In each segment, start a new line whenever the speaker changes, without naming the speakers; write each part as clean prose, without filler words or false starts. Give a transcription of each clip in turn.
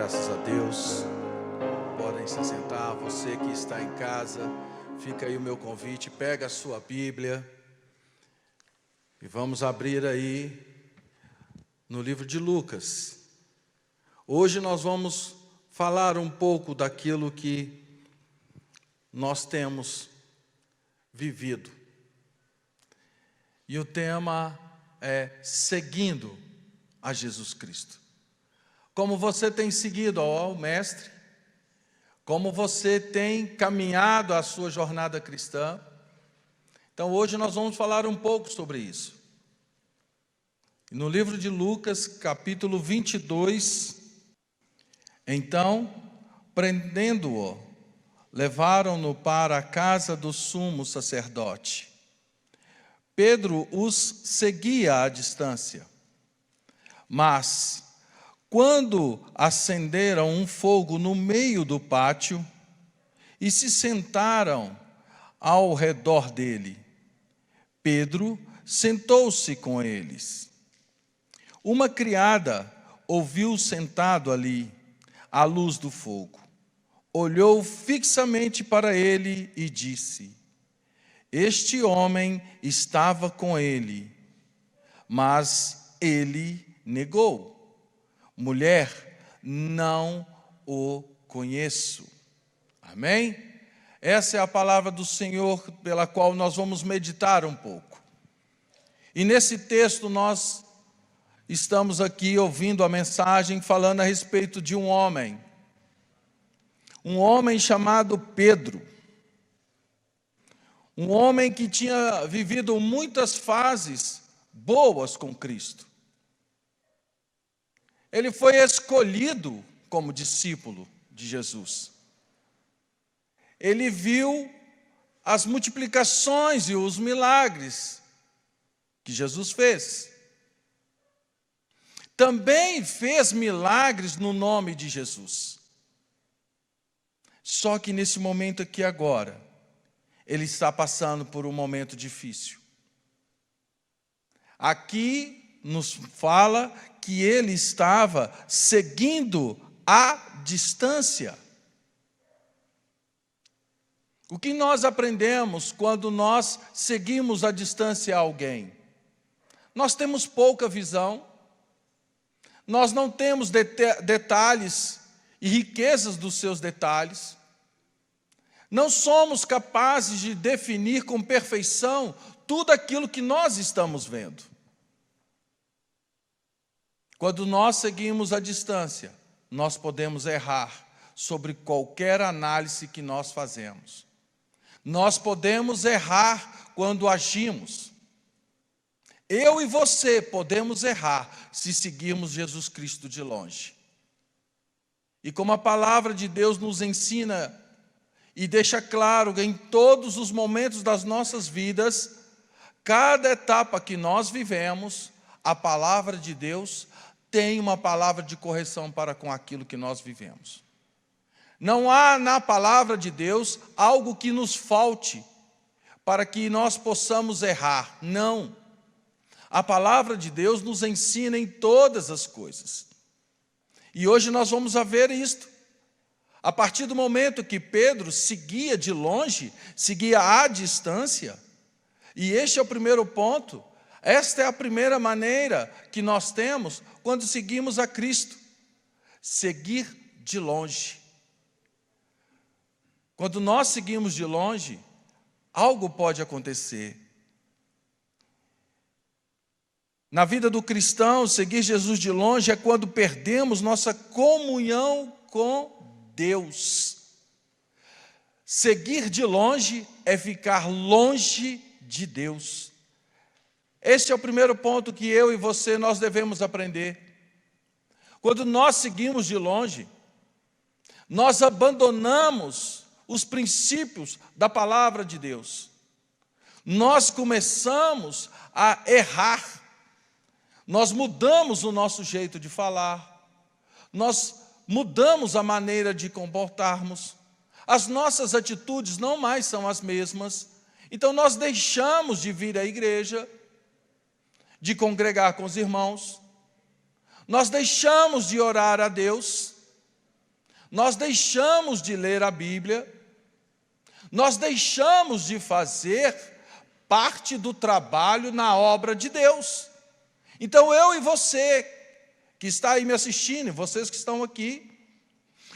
Graças a Deus. Podem se sentar. Você que está em casa, fica aí o meu convite. Pega a sua Bíblia e vamos abrir aí no livro de Lucas. Hoje nós vamos falar um pouco daquilo que nós temos vivido. E o tema é seguindo a Jesus Cristo. Como você tem seguido ao Mestre, como você tem caminhado a sua jornada cristã. Então hoje nós vamos falar um pouco sobre isso. No livro de Lucas, capítulo 22, então, prendendo-o, levaram-no para a casa do sumo sacerdote. Pedro os seguia à distância, mas quando acenderam um fogo no meio do pátio e se sentaram ao redor dele, Pedro sentou-se com eles. Uma criada ouviu sentado ali, à luz do fogo. Olhou fixamente para ele e disse: Este homem estava com ele. Mas ele negou. Mulher, não o conheço. Amém? Essa é a palavra do Senhor pela qual nós vamos meditar um pouco. E nesse texto nós estamos aqui ouvindo a mensagem falando a respeito de um homem chamado Pedro. Um homem que tinha vivido muitas fases boas com Cristo. Ele foi escolhido como discípulo de Jesus. Ele viu as multiplicações e os milagres que Jesus fez. Também fez milagres no nome de Jesus. Só que nesse momento aqui agora, ele está passando por um momento difícil. Aqui nos fala que ele estava seguindo à distância. O que nós aprendemos quando nós seguimos à distância alguém? Nós temos pouca visão, nós não temos detalhes e riquezas dos seus detalhes, não somos capazes de definir com perfeição tudo aquilo que nós estamos vendo. Quando nós seguimos à distância, nós podemos errar sobre qualquer análise que nós fazemos. Nós podemos errar quando agimos. Eu e você podemos errar se seguirmos Jesus Cristo de longe. E como a palavra de Deus nos ensina e deixa claro que em todos os momentos das nossas vidas, cada etapa que nós vivemos, a palavra de Deus tem uma palavra de correção para com aquilo que nós vivemos. Não há na palavra de Deus algo que nos falte para que nós possamos errar. Não. A palavra de Deus nos ensina em todas as coisas. E hoje nós vamos ver isto. A partir do momento que Pedro seguia de longe, seguia à distância, e este é o primeiro ponto, esta é a primeira maneira que nós temos quando seguimos a Cristo, seguir de longe. Quando nós seguimos de longe, algo pode acontecer. Na vida do cristão, seguir Jesus de longe é quando perdemos nossa comunhão com Deus. Seguir de longe é ficar longe de Deus. Este é o primeiro ponto que eu e você nós devemos aprender. Quando nós seguimos de longe, nós abandonamos os princípios da palavra de Deus. Nós começamos a errar. Nós mudamos o nosso jeito de falar. Nós mudamos a maneira de comportarmos. As nossas atitudes não mais são as mesmas. Então nós deixamos de vir à igreja, de congregar com os irmãos. Nós deixamos de orar a Deus. nós deixamos de ler a Bíblia, nós deixamos de fazer parte do trabalho na obra de Deus. Então eu e você, que está aí me assistindo, e vocês que estão aqui,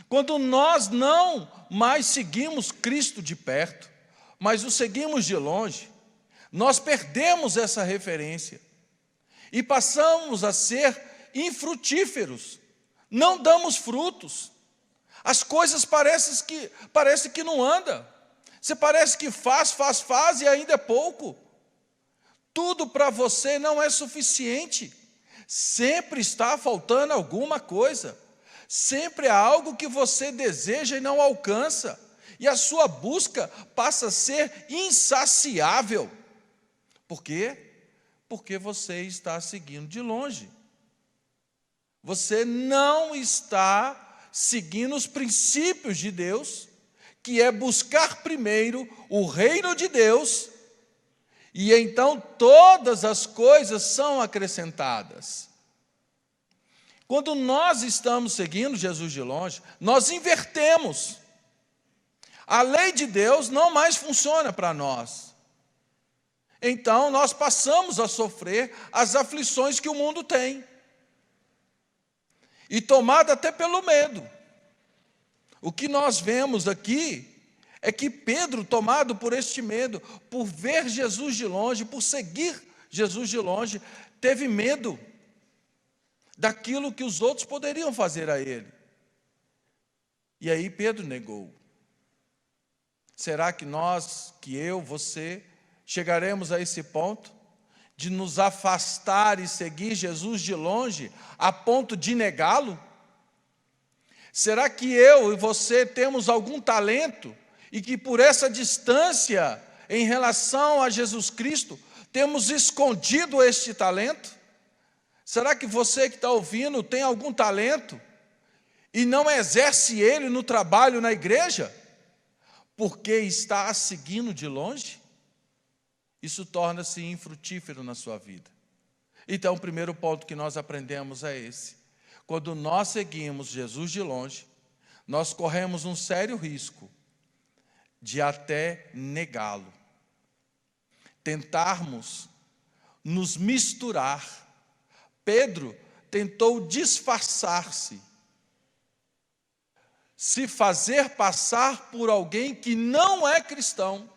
quando nós não mais seguimos Cristo de perto, mas o seguimos de longe, nós perdemos essa referência e passamos a ser infrutíferos, não damos frutos, as coisas parece que não andam, você parece que faz e ainda é pouco, tudo para você não é suficiente, sempre está faltando alguma coisa, sempre há algo que você deseja e não alcança, e a sua busca passa a ser insaciável. Por quê? Porque você está seguindo de longe. Você não está seguindo os princípios de Deus, que é buscar primeiro o reino de Deus, e então todas as coisas são acrescentadas. Quando nós estamos seguindo Jesus de longe, nós invertemos. A lei de Deus não mais funciona para nós. Então, nós passamos a sofrer as aflições que o mundo tem. E tomado até pelo medo. O que nós vemos aqui é que Pedro, tomado por este medo, por ver Jesus de longe, por seguir Jesus de longe, teve medo daquilo que os outros poderiam fazer a ele. E aí Pedro negou. Será que nós, que eu, você, chegaremos a esse ponto de nos afastar e seguir Jesus de longe, a ponto de negá-lo? Será que eu e você temos algum talento e que por essa distância em relação a Jesus Cristo, temos escondido este talento? Será que você que está ouvindo tem algum talento e não exerce ele no trabalho na igreja? Porque está a seguindo de longe? Isso torna-se infrutífero na sua vida. Então, o primeiro ponto que nós aprendemos é esse. Quando nós seguimos Jesus de longe, nós corremos um sério risco de até negá-lo. Tentarmos nos misturar. Pedro tentou disfarçar-se, se fazer passar por alguém que não é cristão.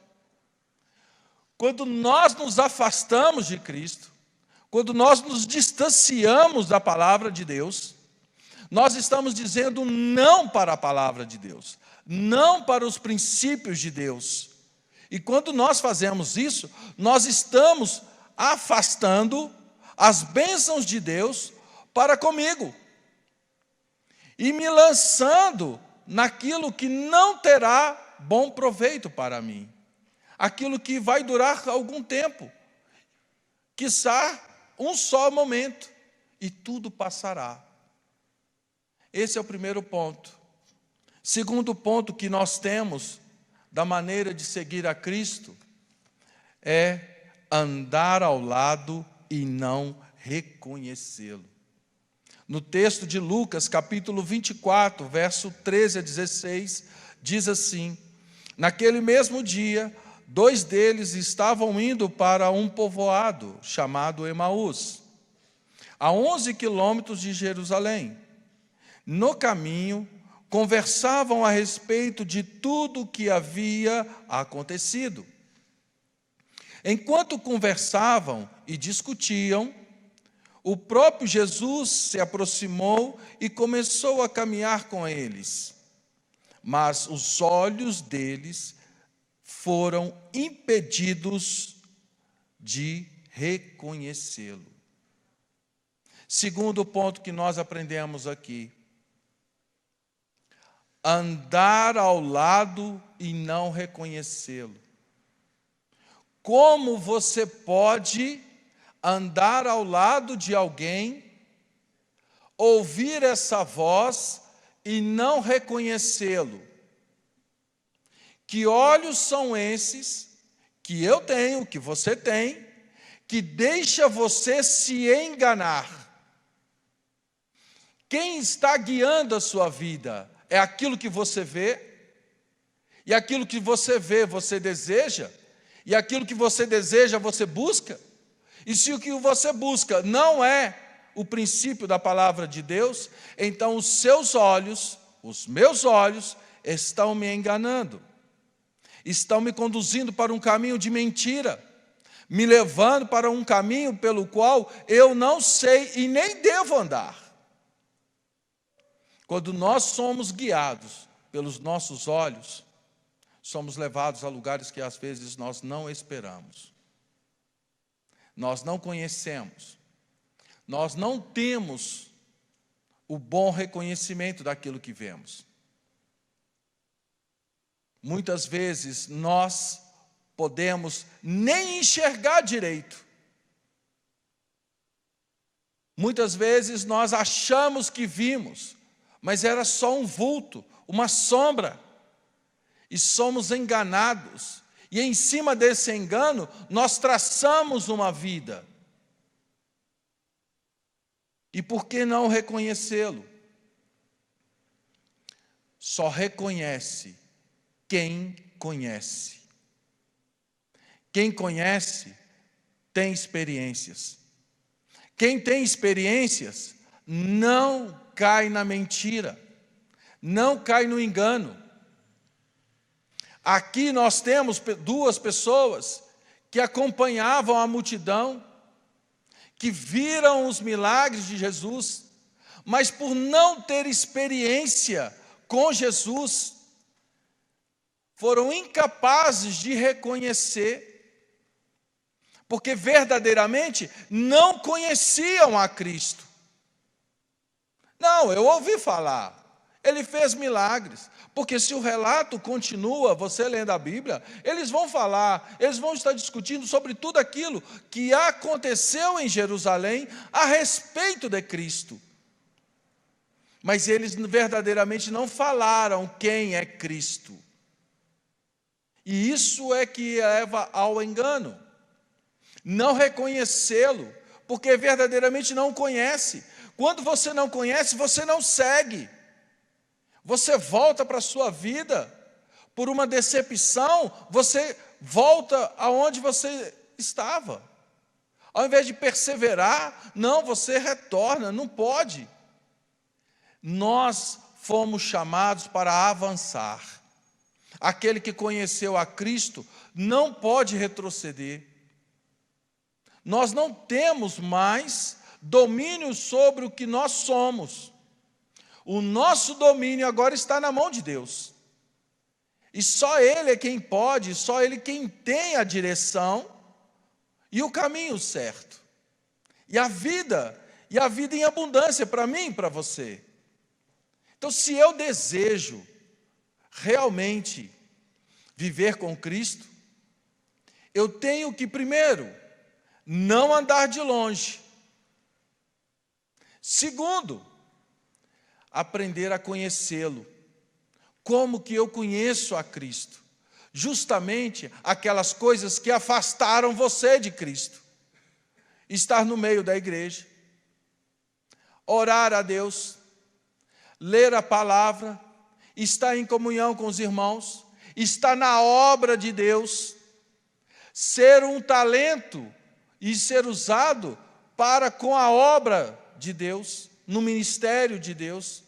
Quando nós nos afastamos de Cristo, quando nós nos distanciamos da palavra de Deus, nós estamos dizendo não para a palavra de Deus, não para os princípios de Deus. E quando nós fazemos isso, nós estamos afastando as bênçãos de Deus para comigo e me lançando naquilo que não terá bom proveito para mim, aquilo que vai durar algum tempo, quiçá um só momento, e tudo passará. Esse é o primeiro ponto. Segundo ponto que nós temos da maneira de seguir a Cristo é andar ao lado e não reconhecê-lo. No texto de Lucas, capítulo 24, verso 13 a 16, diz assim: naquele mesmo dia, 2 deles estavam indo para um povoado chamado Emaús, a 11 quilômetros de Jerusalém. No caminho, conversavam a respeito de tudo o que havia acontecido. Enquanto conversavam e discutiam, o próprio Jesus se aproximou e começou a caminhar com eles. Mas os olhos deles foram impedidos de reconhecê-lo. Segundo ponto que nós aprendemos aqui: andar ao lado e não reconhecê-lo. Como você pode andar ao lado de alguém, ouvir essa voz e não reconhecê-lo? Que olhos são esses que eu tenho, que você tem, que deixa você se enganar? Quem está guiando a sua vida? é aquilo que você vê, e aquilo que você vê, você deseja, e aquilo que você deseja, você busca. E se o que você busca não é o princípio da palavra de Deus, então os seus olhos, os meus olhos, estão me enganando, estão me conduzindo para um caminho de mentira, me levando para um caminho pelo qual eu não sei e nem devo andar. Quando nós somos guiados pelos nossos olhos, somos levados a lugares que às vezes nós não esperamos. Nós não conhecemos. Nós não temos o bom reconhecimento daquilo que vemos. Muitas vezes nós podemos nem enxergar direito. Muitas vezes nós achamos que vimos, mas era só um vulto, uma sombra. E somos enganados. E em cima desse engano, nós traçamos uma vida. E por que não reconhecê-lo? Só reconhece quem conhece. Quem conhece tem experiências. Quem tem experiências não cai na mentira, não cai no engano. Aqui nós temos duas pessoas que acompanhavam a multidão, que viram os milagres de Jesus, mas por não ter experiência com Jesus, foram incapazes de reconhecer, porque verdadeiramente não conheciam a Cristo. Não, eu ouvi falar, ele fez milagres. Porque se o relato continua, você lendo a Bíblia, eles vão falar, eles vão estar discutindo sobre tudo aquilo que aconteceu em Jerusalém a respeito de Cristo. Mas eles verdadeiramente não falaram quem é Cristo. E isso é que leva ao engano. Não reconhecê-lo, porque verdadeiramente não conhece. Quando você não conhece, você não segue. Você volta para a sua vida, por uma decepção, você volta aonde você estava. Ao invés de perseverar, não, você retorna, não pode. Nós fomos chamados para avançar. Aquele que conheceu a Cristo não pode retroceder. Nós não temos mais domínio sobre o que nós somos. O nosso domínio agora está na mão de Deus. E só Ele é quem pode, só Ele quem tem a direção e o caminho certo. E a vida em abundância para mim e para você. Então, se eu desejo realmente viver com Cristo, eu tenho que, primeiro, não andar de longe. Segundo, aprender a conhecê-lo. Como que eu conheço a Cristo? Justamente aquelas coisas que afastaram você de Cristo. Estar no meio da igreja, orar a Deus, ler a palavra, estar em comunhão com os irmãos, estar na obra de Deus, ser um talento e ser usado para com a obra de Deus, no ministério de Deus.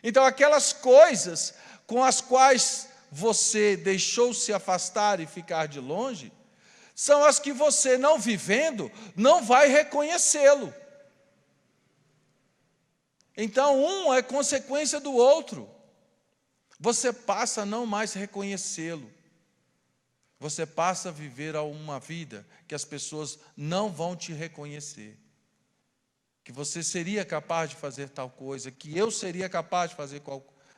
Então, aquelas coisas com as quais você deixou se afastar e ficar de longe, são as que você, não vivendo, não vai reconhecê-lo. Então, um é consequência do outro. Você passa a não mais reconhecê-lo. Você passa a viver uma vida que as pessoas não vão te reconhecer. Que você seria capaz de fazer tal coisa, que eu seria capaz de fazer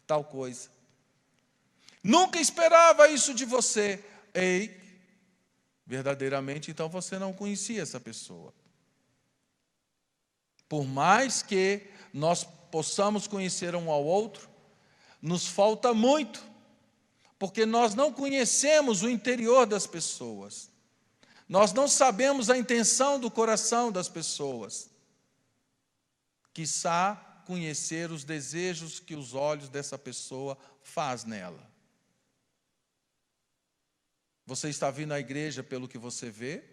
tal coisa. Nunca esperava isso de você. Ei, verdadeiramente, então você não conhecia essa pessoa. Por mais que nós possamos conhecer um ao outro, nos falta muito, porque nós não conhecemos o interior das pessoas. Nós não sabemos a intenção do coração das pessoas. Quiçá conhecer os desejos que os olhos dessa pessoa faz nela. Você está vindo à igreja pelo que você vê?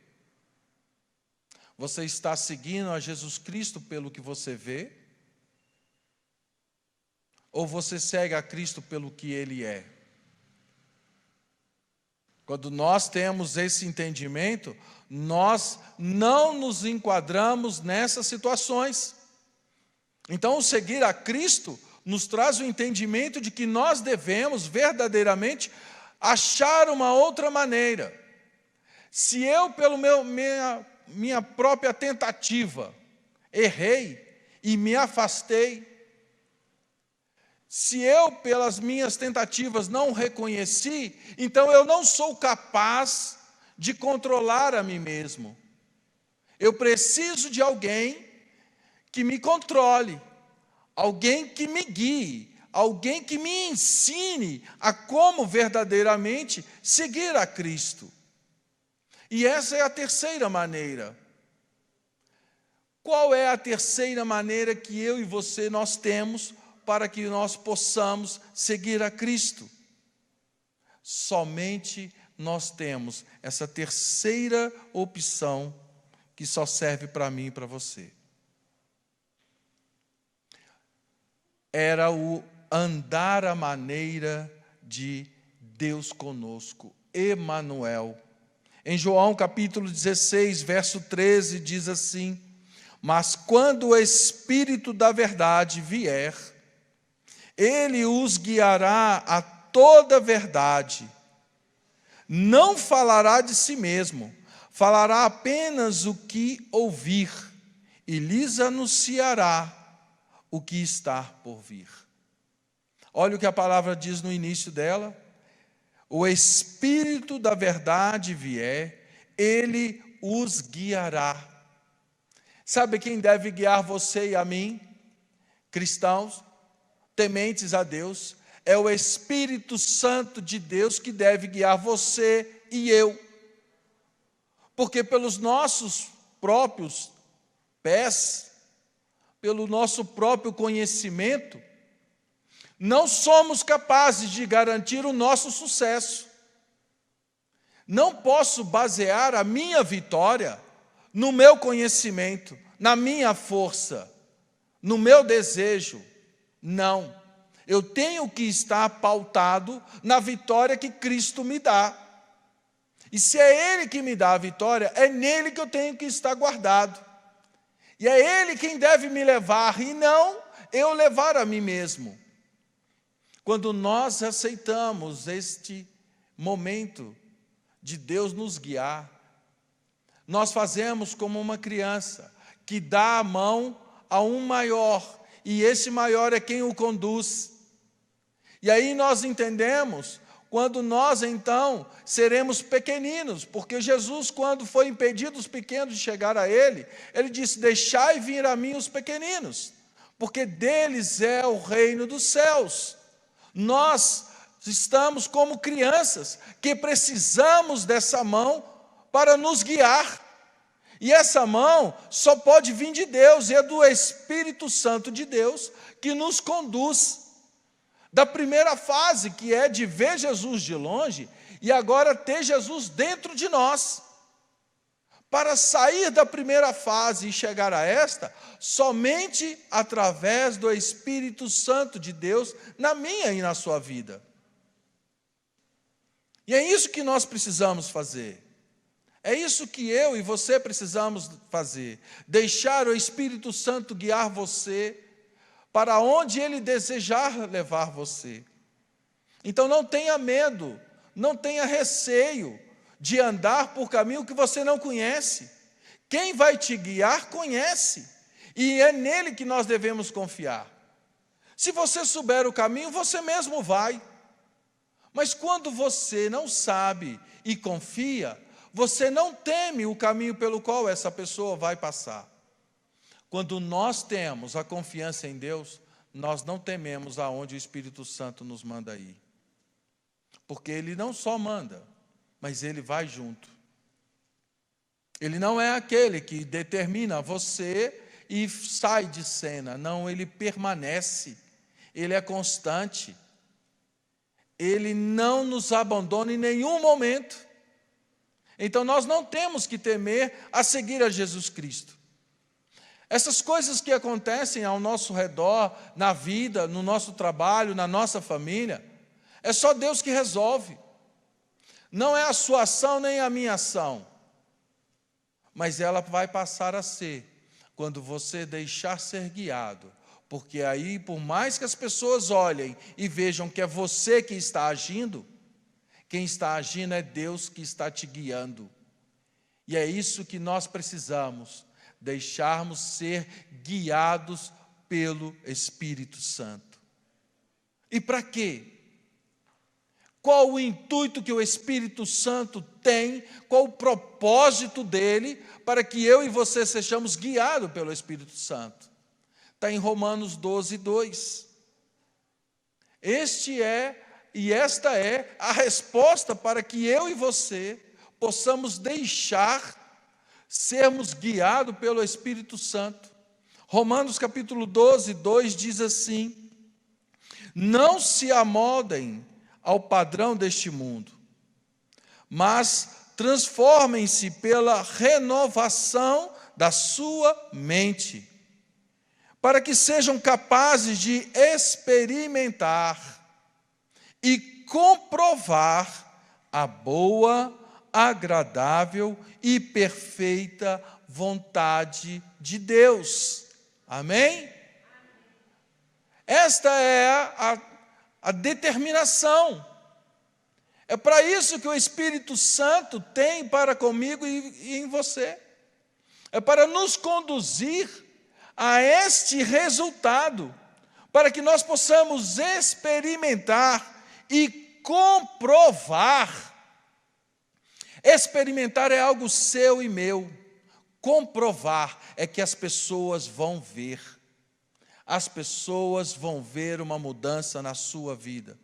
Você está seguindo a Jesus Cristo pelo que você vê? Ou você segue a Cristo pelo que Ele é? Quando nós temos esse entendimento, nós não nos enquadramos nessas situações. Então, o seguir a Cristo nos traz o entendimento de que nós devemos verdadeiramente achar uma outra maneira. Se eu, pelo minha própria tentativa, errei e me afastei, se eu, pelas minhas tentativas, não reconheci, então eu não sou capaz de controlar a mim mesmo. Eu preciso de alguém que me controle, alguém que me guie, alguém que me ensine a como verdadeiramente seguir a Cristo. E essa é a terceira maneira. Qual é a terceira maneira que eu e você nós temos para que nós possamos seguir a Cristo? Somente nós temos essa terceira opção que só serve para mim e para você. Era o andar à maneira de Deus conosco, Emanuel. Em João capítulo 16, verso 13, diz assim: mas quando o Espírito da verdade vier, Ele os guiará a toda a verdade. Não falará de si mesmo, falará apenas o que ouvir, e lhes anunciará o que está por vir. Olha o que a palavra diz no início dela: o Espírito da verdade vier, Ele os guiará. Sabe quem deve guiar você e a mim, cristãos, tementes a Deus? É o Espírito Santo de Deus que deve guiar você e eu. Porque pelos nossos próprios pés, pelo nosso próprio conhecimento, não somos capazes de garantir o nosso sucesso. Não posso basear a minha vitória no meu conhecimento, na minha força, no meu desejo. Não. Eu tenho que estar pautado na vitória que Cristo me dá. E se é Ele que me dá a vitória, é nele que eu tenho que estar guardado. E é Ele quem deve me levar, e não eu levar a mim mesmo. Quando nós aceitamos este momento de Deus nos guiar, nós fazemos como uma criança que dá a mão a um maior, e esse maior é quem o conduz. E aí nós entendemos quando nós então seremos pequeninos, porque Jesus, quando foi impedido os pequenos de chegar a Ele, Ele disse: deixai vir a mim os pequeninos, porque deles é o reino dos céus. Nós estamos como crianças que precisamos dessa mão para nos guiar. E essa mão só pode vir de Deus, e é do Espírito Santo de Deus que nos conduz. Da primeira fase, que é de ver Jesus de longe, e agora ter Jesus dentro de nós. Para sair da primeira fase e chegar a esta, somente através do Espírito Santo de Deus na minha e na sua vida. E é isso que nós precisamos fazer. É isso que eu e você precisamos fazer. Deixar o Espírito Santo guiar você para onde Ele desejar levar você. Então não tenha medo, não tenha receio de andar por caminho que você não conhece. Quem vai te guiar, conhece. E é nele que nós devemos confiar. Se você souber o caminho, você mesmo vai. Mas quando você não sabe e confia, você não teme o caminho pelo qual essa pessoa vai passar. Quando nós temos a confiança em Deus, nós não tememos aonde o Espírito Santo nos manda ir. Porque Ele não só manda, mas Ele vai junto. Ele não é aquele que determina você e sai de cena. Não, ele permanece, ele é constante. Ele não nos abandona em nenhum momento. Então nós não temos que temer a seguir a Jesus Cristo. Essas coisas que acontecem ao nosso redor, na vida, no nosso trabalho, na nossa família, é só Deus que resolve. Não é a sua ação nem a minha ação. Mas ela vai passar a ser quando você deixar ser guiado. Porque aí, por mais que as pessoas olhem e vejam que é você que está agindo, quem está agindo é Deus que está te guiando. E é isso que nós precisamos, deixarmos ser guiados pelo Espírito Santo. E para quê? Qual o intuito que o Espírito Santo tem, qual o propósito dele para que eu e você sejamos guiados pelo Espírito Santo? Está em Romanos 12, 2. Esta é a resposta para que eu e você possamos deixar sermos guiados pelo Espírito Santo. Romanos capítulo 12, 2 diz assim: não se amoldem ao padrão deste mundo, mas transformem-se pela renovação da sua mente, para que sejam capazes de experimentar e comprovar a boa, agradável e perfeita vontade de Deus. Amém? Esta é a determinação. É para isso que o Espírito Santo tem para comigo e em você. É para nos conduzir a este resultado, para que nós possamos experimentar e comprovar. Experimentar é algo seu e meu. Comprovar é que as pessoas vão ver. As pessoas vão ver uma mudança na sua vida,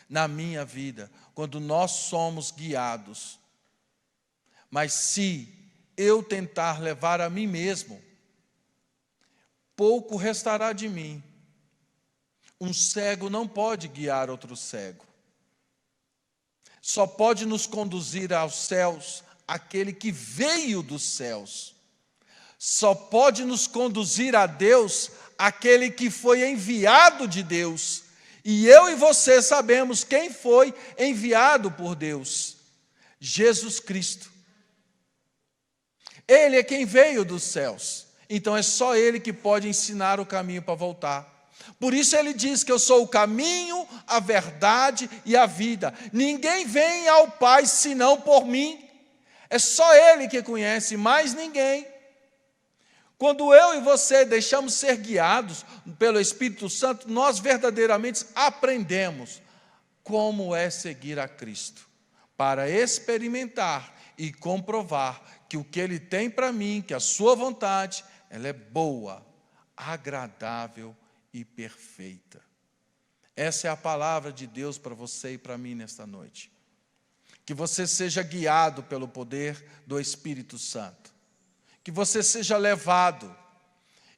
na minha vida, quando nós somos guiados. Mas se eu tentar levar a mim mesmo, pouco restará de mim. Um cego não pode guiar outro cego. Só pode nos conduzir aos céus aquele que veio dos céus. Só pode nos conduzir a Deus aquele que foi enviado de Deus. E eu e você sabemos quem foi enviado por Deus: Jesus Cristo. Ele é quem veio dos céus. Então é só Ele que pode ensinar o caminho para voltar. Por isso Ele diz que eu sou o caminho, a verdade e a vida. Ninguém vem ao Pai senão por mim. É só Ele que conhece, mais ninguém. Quando eu e você deixamos ser guiados pelo Espírito Santo, nós verdadeiramente aprendemos como é seguir a Cristo, para experimentar e comprovar que o que Ele tem para mim, que a sua vontade, ela é boa, agradável e perfeita. Essa é a palavra de Deus para você e para mim nesta noite. Que você seja guiado pelo poder do Espírito Santo. Que você seja levado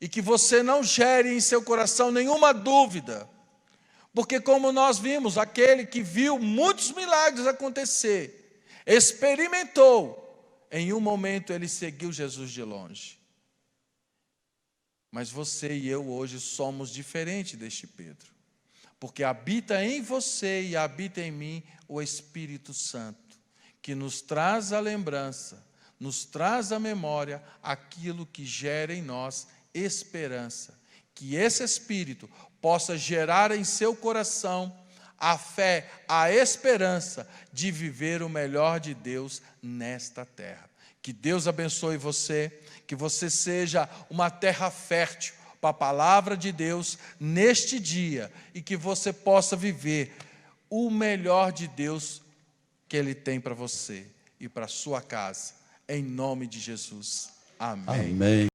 e que você não gere em seu coração nenhuma dúvida. Porque como nós vimos, aquele que viu muitos milagres acontecer, experimentou, em um momento ele seguiu Jesus de longe. Mas você e eu hoje somos diferentes deste Pedro, porque habita em você e habita em mim o Espírito Santo, que nos traz a lembrança, nos traz à memória aquilo que gera em nós esperança. Que esse Espírito possa gerar em seu coração a fé, a esperança de viver o melhor de Deus nesta terra. Que Deus abençoe você, que você seja uma terra fértil para a palavra de Deus neste dia e que você possa viver o melhor de Deus que Ele tem para você e para a sua casa. Em nome de Jesus. Amém. Amém.